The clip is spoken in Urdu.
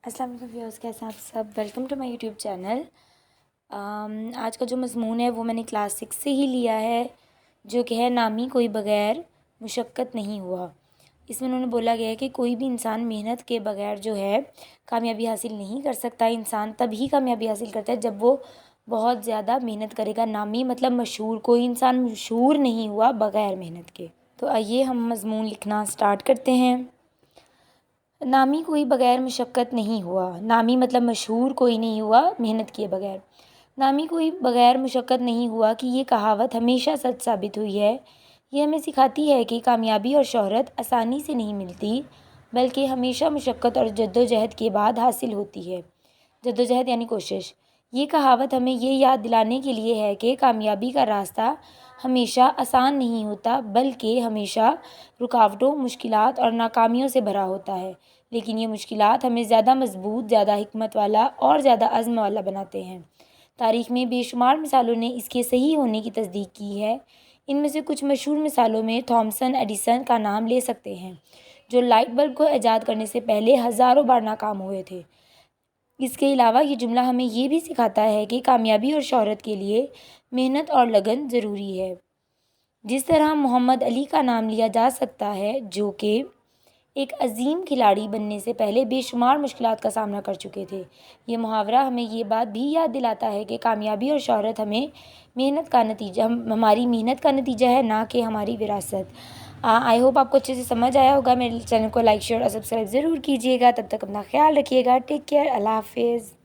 السلام علیکم ویورز، کیسے ہیں آپ سب؟ Welcome to my YouTube channel. آج کا جو مضمون ہے وہ میں نے کلاس 6 سے ہی لیا ہے، جو کہ ہے نامی کوئی بغیر مشقت نہیں ہوا۔ اس میں انہوں نے بولا گیا ہے کہ کوئی بھی انسان محنت کے بغیر جو ہے کامیابی حاصل نہیں کر سکتا۔ انسان تبھی کامیابی حاصل کرتا ہے جب وہ بہت زیادہ محنت کرے گا۔ نامی مطلب مشہور، کوئی انسان مشہور نہیں ہوا بغیر محنت کے۔ تو آئیے ہم مضمون لکھنا سٹارٹ کرتے ہیں۔ نامی کوئی بغیر مشقت نہیں ہوا۔ نامی مطلب مشہور کوئی نہیں ہوا محنت کیے بغیر۔ نامی کوئی بغیر مشقت نہیں ہوا کہ یہ کہاوت ہمیشہ سچ ثابت ہوئی ہے۔ یہ ہمیں سکھاتی ہے کہ کامیابی اور شہرت آسانی سے نہیں ملتی، بلکہ ہمیشہ مشقت اور جدوجہد کے بعد حاصل ہوتی ہے۔ جدوجہد یعنی کوشش۔ یہ کہاوت ہمیں یہ یاد دلانے کے لیے ہے کہ کامیابی کا راستہ ہمیشہ آسان نہیں ہوتا، بلکہ ہمیشہ رکاوٹوں، مشکلات اور ناکامیوں سے بھرا ہوتا ہے۔ لیکن یہ مشکلات ہمیں زیادہ مضبوط، زیادہ حکمت والا اور زیادہ عزم والا بناتے ہیں۔ تاریخ میں بے شمار مثالوں نے اس کے صحیح ہونے کی تصدیق کی ہے۔ ان میں سے کچھ مشہور مثالوں میں تھامسن ایڈیسن کا نام لے سکتے ہیں، جو لائٹ بلب کو ایجاد کرنے سے پہلے ہزاروں بار ناکام ہوئے تھے۔ اس کے علاوہ یہ جملہ ہمیں یہ بھی سکھاتا ہے کہ کامیابی اور شہرت کے لیے محنت اور لگن ضروری ہے۔ جس طرح محمد علی کا نام لیا جا سکتا ہے، جو کہ ایک عظیم کھلاڑی بننے سے پہلے بے شمار مشکلات کا سامنا کر چکے تھے۔ یہ محاورہ ہمیں یہ بات بھی یاد دلاتا ہے کہ کامیابی اور شہرت ہماری محنت کا نتیجہ ہے، نہ کہ ہماری وراثت۔ آئی ہوپ آپ کو اچھے سے سمجھ آیا ہوگا۔ میرے چینل کو لائک، شیئر اور سبسکرائب ضرور کیجیے گا۔ تب تک اپنا خیال رکھیے گا۔ Take care. اللہ حافظ۔